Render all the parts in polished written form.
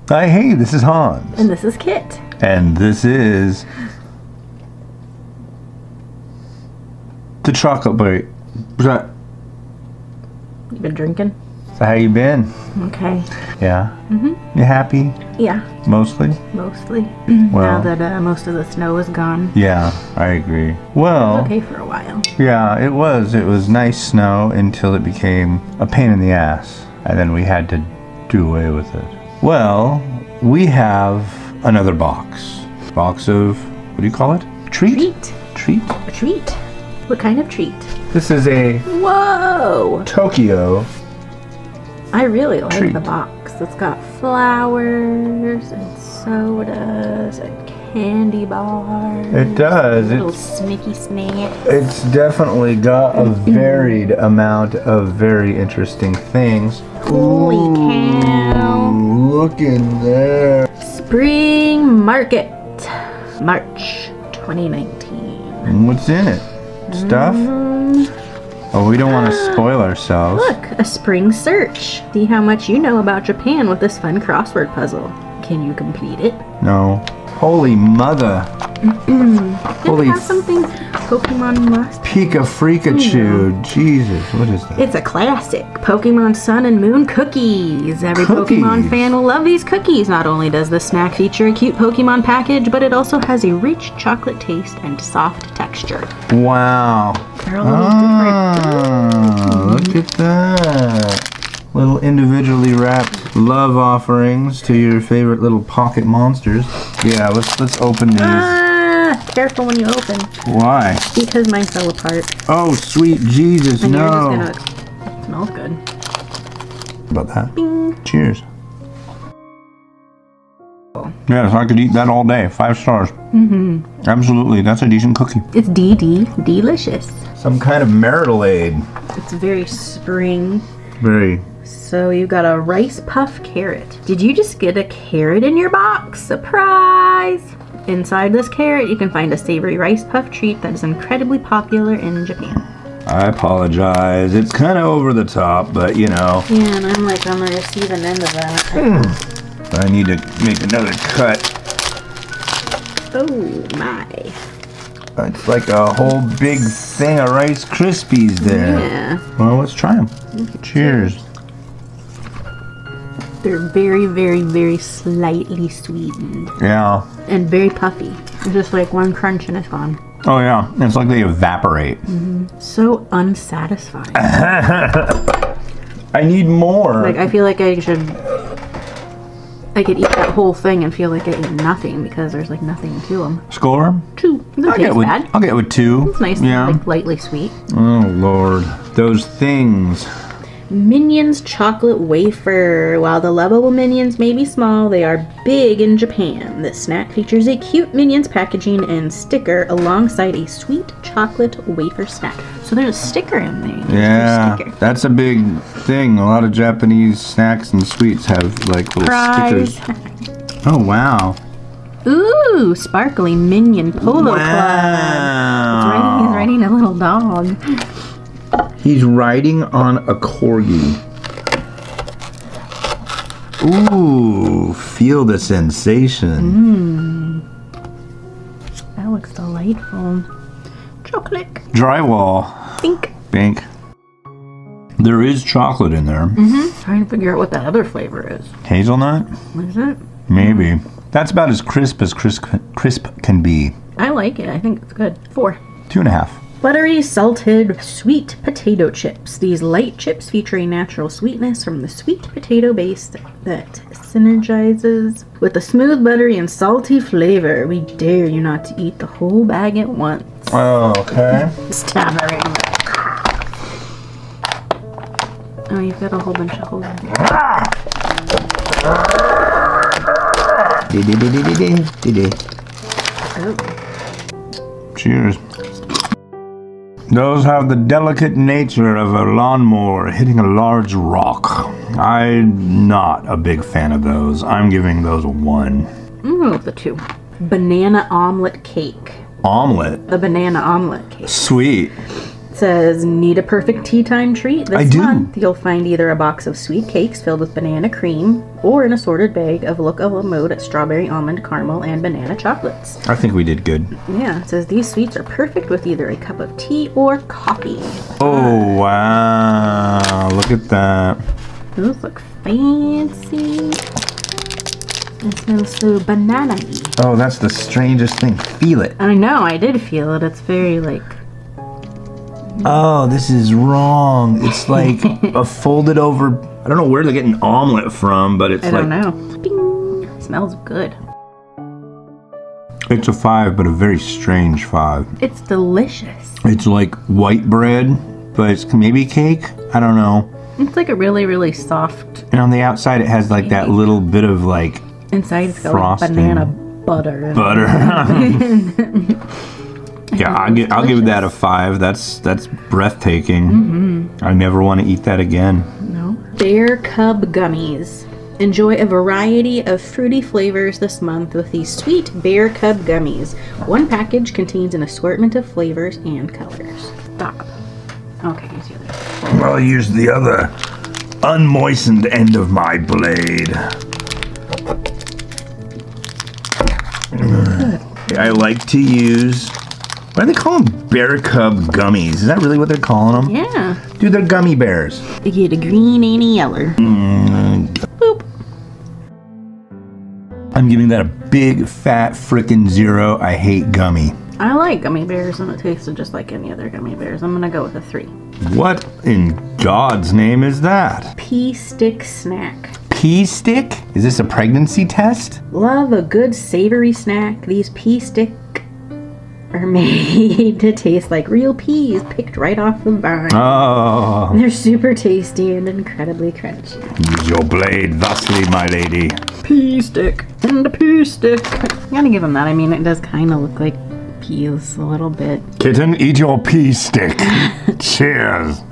Hi, hey, this is Hans. And this is Kit. And this is the chocolate bite. So You been drinking? how you been? Okay. Yeah? You happy? Yeah, Mostly? mostly. Well, now that most of the snow is gone. yeah, I agree. Well, Okay for a while. yeah, it was. It was nice snow until it became a pain in the ass. And then we had to do away with it. Well, we have another box. Box of, what do you call it? Treat? Treat? A treat. What kind of treat? This is a Whoa! Tokyo. I really like Treat. the box. It's got flowers and sodas and candy bars. It does. Little snicky snacks. It's definitely got a varied amount of very interesting things. Holy cow. Look in there. Spring Market. March 2019. What's in it? Stuff? Oh, we don't want to spoil ourselves. Look, a spring search. See how much you know about Japan with this fun crossword puzzle. Can you complete it? No. Holy mother. Holy. Have something Pokemon must. Pika Freakachu. Jesus, what is that? It's a classic. Pokemon Sun and Moon cookies. Every Cookies. Pokemon fan will love these cookies. Not only does the snack feature a cute Pokemon package, but it also has a rich chocolate taste and soft texture. Wow. They're all Look at that. Little individually wrapped love offerings to your favorite little pocket monsters. Yeah, let's open these. Careful when you open. Why? Because mine fell apart. Oh, sweet Jesus, And no. you're just gonna... It smells good. About that. Bing. Cheers. Yes, I could eat that all day. 5 stars. Absolutely, that's a decent cookie. It's delicious. Some kind of marital aid. It's very spring. Very. So you got a rice puff carrot. Did you just get a carrot in your box? Surprise! Inside this carrot, you can find a savory rice puff treat that is incredibly popular in Japan. I apologize. It's kind of over the top, but you know. Yeah, and I'm like on the receiving end of that. I need to make another cut. Oh my. It's like a whole big thing of Rice Krispies there. Yeah. Well, let's try them. Cheers. They're very, very, very slightly sweetened. Yeah. And very puffy. It's just like one crunch and it's gone. Oh yeah, it's like they evaporate. So unsatisfying. I need more. Like, I feel like I could eat that whole thing and feel like I ate nothing because there's like nothing to them. Score? 2. Doesn't taste bad. I'll get with 2. It's nice Yeah. and like lightly sweet. Oh Lord, those things. Minions chocolate wafer. While the lovable Minions may be small, they are big in Japan. This snack features a cute Minions packaging and sticker alongside a sweet chocolate wafer snack. So there's a sticker in there. Yeah, Sticker. that's a big thing. A lot of Japanese snacks and sweets have like little Prize. stickers. Oh wow. Ooh, sparkly Minion Polo Club. Wow. He's riding a little dog. He's riding on a corgi. Ooh, feel the sensation. That looks delightful. Chocolate. Drywall. Pink. Pink. There is chocolate in there. Trying to figure out what that other flavor is. Hazelnut? What is it? Maybe. That's about as crisp can be. I like it. I think it's good. 4. 2.5. Buttery salted sweet potato chips. These light chips feature a natural sweetness from the sweet potato base that synergizes with the smooth, buttery, and salty flavor. We dare you not to eat the whole bag at once. Oh, okay. Stab it right in there. Oh, you've got a whole bunch of holes. Oh. Cheers. Those have the delicate nature of a lawnmower hitting a large rock. I'm not a big fan of those. I'm giving those a 1. I'm gonna go with the 2. Banana omelet cake. Omelet? The banana omelet cake. Sweet. Says, need a perfect tea time treat? This I do. month, you'll find either a box of sweet cakes filled with banana cream or an assorted bag of Look a la Mode strawberry, almond, caramel, and banana chocolates. I think we did good. Yeah, it says these sweets are perfect with either a cup of tea or coffee. Oh, wow. Look at that. Those look fancy. It smells so banana-y. Oh, that's the strangest thing. Feel it. I know, I did feel it. It's very like... Oh, this is wrong. It's like a folded over... I don't know where they're getting omelet from, but it's I like... don't know. Bing. It smells good. It's a 5, but a very strange 5. It's delicious. It's like white bread, but it's maybe cake? I don't know. It's like a really, really soft... And on the outside, it has like that little bit of like... Inside it's got like frosting. banana butter. Butter. Yeah, I'll give that a 5. That's breathtaking. I never want to eat that again. No. Bear Cub Gummies. Enjoy a variety of fruity flavors this month with these sweet Bear Cub Gummies. One package contains an assortment of flavors and colors. Stop. Okay, here's the other. I'll use the other unmoistened end of my blade. I like to use... Why do they call them Bear Cub Gummies? Is that really what they're calling them? Yeah. Dude, they're gummy bears. They get a green and a yellow. Boop. I'm giving that a big, fat, frickin' 0. I hate gummy. I like gummy bears and it tasted just like any other gummy bears. I'm gonna go with a 3. What in God's name is that? Pea stick snack. Pea stick? Is this a pregnancy test? Love a good savory snack. These pea stick are made to taste like real peas picked right off the vine. Oh. They're super tasty and incredibly crunchy. Use your blade thusly, my lady. Pea stick and a pea stick. I'm gonna give them that. I mean, it does kind of look like peas a little bit. Kitten, eat your pea stick. Cheers.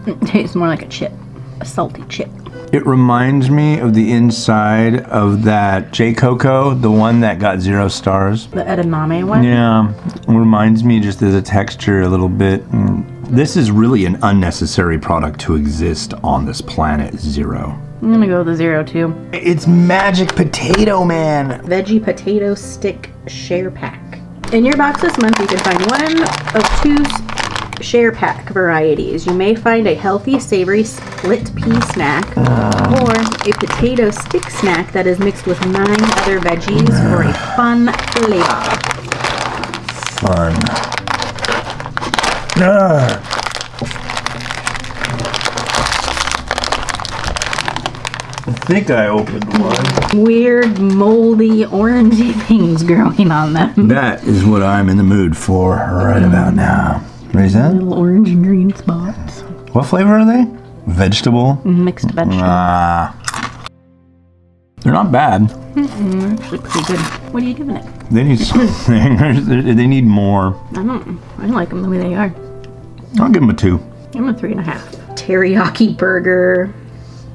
It tastes more like a chip, a salty chip. It reminds me of the inside of that J. Coco, the one that got 0 stars. The edamame one? Yeah, it reminds me just of the texture a little bit. This is really an unnecessary product to exist on this planet, 0. I'm gonna go with a 0 too. It's Magic Potato Man. Veggie potato stick share pack. In your box this month, you can find one of 2 share pack varieties. You may find a healthy, savory split pea snack or a potato stick snack that is mixed with 9 other veggies for a fun flavor. Fun. I think I opened one. Weird, moldy, orangey things growing on them. That is what I'm in the mood for right about now. What is that? Little orange and green spots. What flavor are they? Vegetable? Mixed vegetable. They're not bad. They're actually pretty good. What are you giving it? They need something. They need more. I like them the way they are. I'll give them a 2. I'm a 3.5. Teriyaki Burger.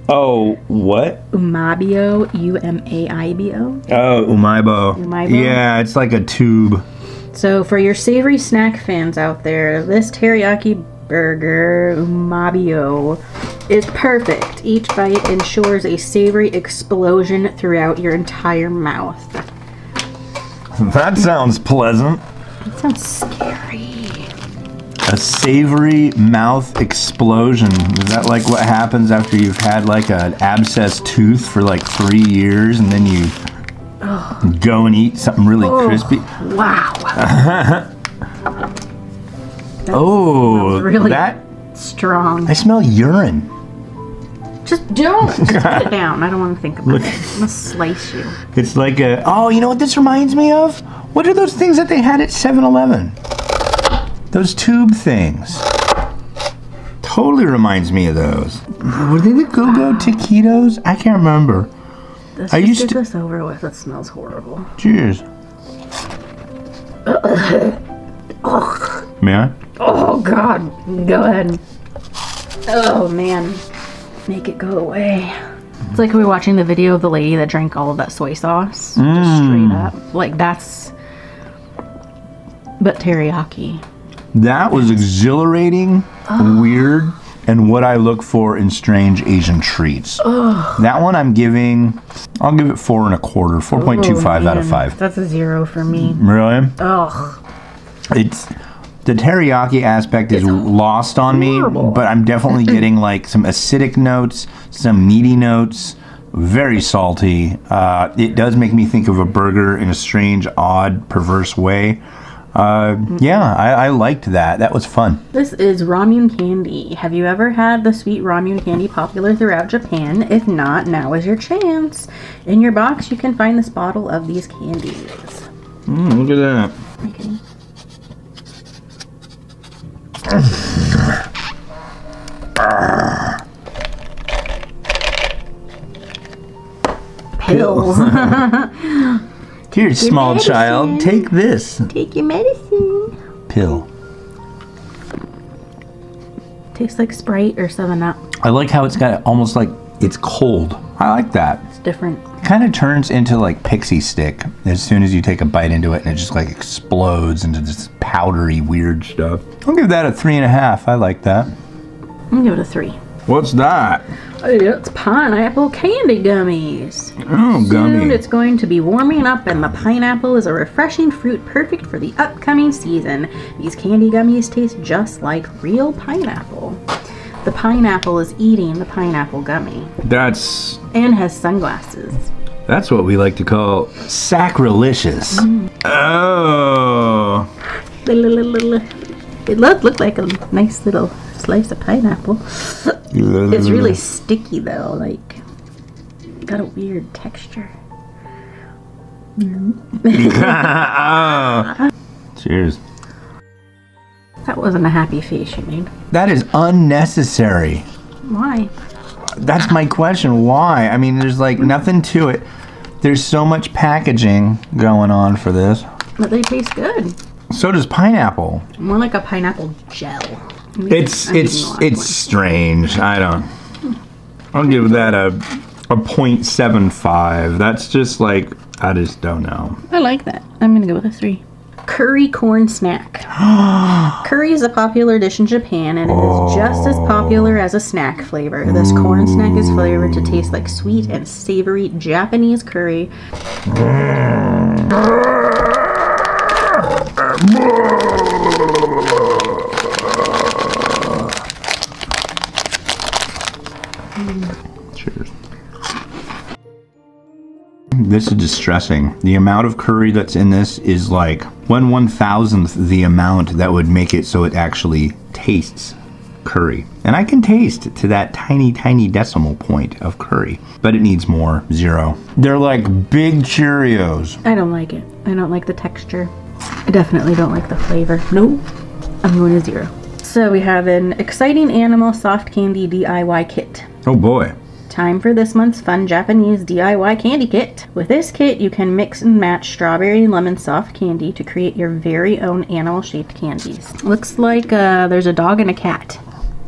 Oh, what? Umaibo. U-M-A-I-B-O. Oh, Umaibo. Umaibo? Yeah, it's like a tube. So for your savory snack fans out there, this teriyaki burger, Umaibo, is perfect. Each bite ensures a savory explosion throughout your entire mouth. That sounds pleasant. That sounds scary. A savory mouth explosion. Is that like what happens after you've had like an abscessed tooth for like 3 years and then you go and eat something really crispy? Wow. Really that strong. I smell urine. Just don't. Just put it down. I don't want to think about it. I'm gonna slice you. It's like a... Oh, you know what this reminds me of? What are those things that they had at 7-Eleven? Those tube things. Totally reminds me of those. Were they the Go-Go Taquitos? I can't remember. I used to get this over with. It smells horrible. Cheers. May I? Oh God. Go ahead. Oh man. Make it go away. It's like we were watching the video of the lady that drank all of that soy sauce. Just straight up. Like that's... But teriyaki. That was exhilarating, weird, and what I look for in strange Asian treats. That one I'll give it 4 1/4, 4.25 out of 5. That's a 0 for me. Really? Ugh. It's the teriyaki aspect is lost on me, but I'm definitely getting like some acidic notes, some meaty notes, very salty. It does make me think of a burger in a strange, odd, perverse way. Yeah, I liked that. That was fun. This is Ramyun Candy. Have you ever had the sweet Ramyun Candy popular throughout Japan? If not, now is your chance. In your box, you can find this bottle of these candies. Look at that. Okay. Pills. Here, small child, take this. Take your medicine. Pill. Tastes like Sprite or 7-Up. I like how it's got almost like it's cold. I like that. It's different. Kind of turns into like pixie stick as soon as you take a bite into it, and it just like explodes into this powdery weird stuff. I'll give that a 3.5. I like that. I'm gonna give it a 3. What's that? It's pineapple candy gummies. Oh, gummy. Soon it's going to be warming up, and the pineapple is a refreshing fruit perfect for the upcoming season. These candy gummies taste just like real pineapple. The pineapple is eating the pineapple gummy. That's And has sunglasses. what we like to call sacrilegious. Oh. It looked like a nice little slice of pineapple. It's really sticky though, like got a weird texture. Cheers. That wasn't a happy face you made. That is unnecessary. Why? That's my question. Why? I mean, there's like nothing to it. There's so much packaging going on for this. But they taste good. So does pineapple. More like a pineapple gel. It's strange. I'll give that a 0.75. That's just like, I just don't know. I like that. I'm gonna go with a 3. Curry corn snack. Curry is a popular dish in Japan, and it is just as popular as a snack flavor. This corn snack is flavored to taste like sweet and savory Japanese curry. Cheers. This is distressing. The amount of curry that's in this is like 1/1000th the amount that would make it so it actually tastes curry. And I can taste to that tiny, tiny decimal point of curry, but it needs more. 0. They're like big Cheerios. I don't like it. I don't like the texture. I definitely don't like the flavor. Nope. I'm going to 0. So we have an exciting animal soft candy DIY kit. Oh boy. Time for this month's fun Japanese DIY candy kit. With this kit, you can mix and match strawberry and lemon soft candy to create your very own animal-shaped candies. Looks like there's a dog and a cat.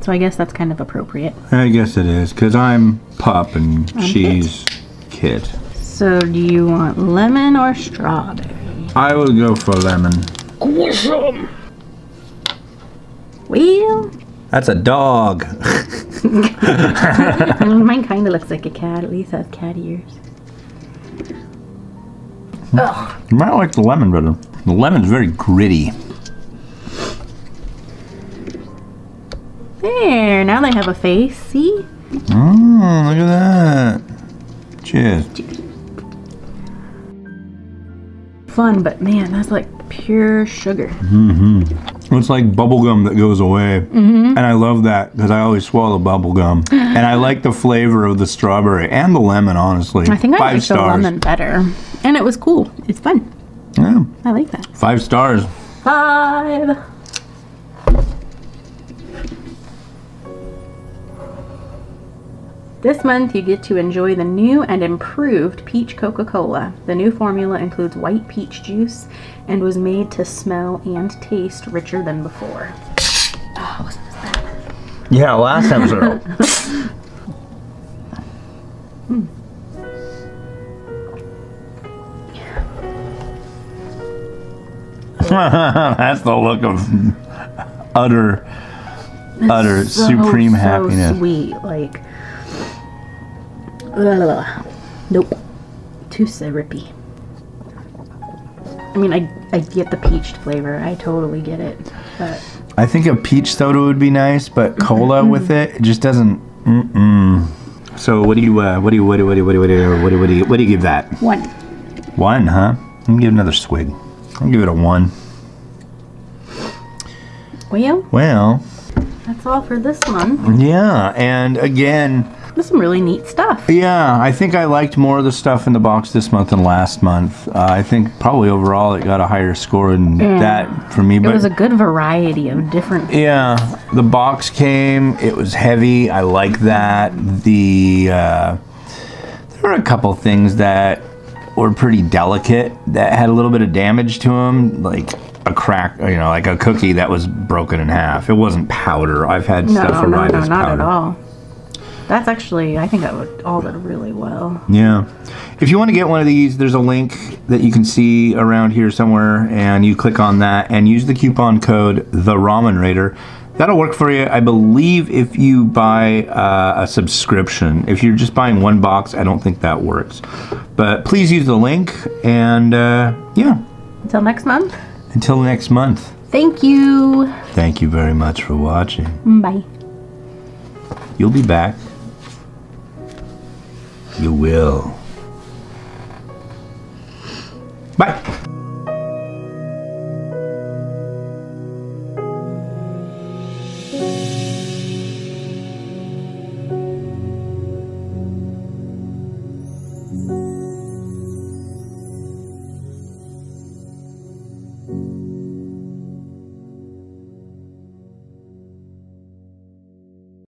So I guess that's kind of appropriate. I guess it is, because I'm Pup and she's Kit. So do you want lemon or strawberry? I will go for lemon. Awesome. Well, that's a dog. mine kind of looks like a cat. At least has cat ears. Ugh. You might like the lemon better. The lemon's very gritty. There, now they have a face. See? Oh, look at that. Cheers. Fun, but man, that's like pure sugar. It's like bubblegum that goes away. And I love that because I always swallow bubblegum. And I like the flavor of the strawberry and the lemon, honestly. I think I 5 like stars. the lemon better. And it was cool. It's fun. Yeah. I like that. 5 stars. 5. This month you get to enjoy the new and improved peach Coca-Cola. The new formula includes white peach juice and was made to smell and taste richer than before. Oh, wasn't this bad? Yeah, last episode. That's the look of utter so, supreme so happiness. Sweet, like, ugh. Nope, too syrupy. I mean, I get the peached flavor. I totally get it, but I think a peach soda would be nice, but cola with it just doesn't. So what do you give that? 1. 1, huh? I'm gonna give it another swig. I'll give it a 1. Well, that's all for this month. yeah, and again, There's some really neat stuff. yeah, I think I liked more of the stuff in the box this month than last month. I think probably overall it got a higher score than that for me. But It was a good variety of different. yeah, the box came. It was heavy. I like that. There were a couple things that were pretty delicate that had a little bit of damage to them, like a crack, you know, like a cookie that was broken in half. It wasn't powder. I've had stuff arrive as not powder. at all. That's actually, I think that would all did really well. Yeah. If you want to get one of these, there's a link that you can see around here somewhere, and you click on that and use the coupon code TheRamenRaider. That'll work for you, I believe, if you buy a subscription. If you're just buying one box, I don't think that works. But please use the link, and yeah. Until next month. Until next month. Thank you. Thank you very much for watching. Bye. You'll be back. You will. Bye.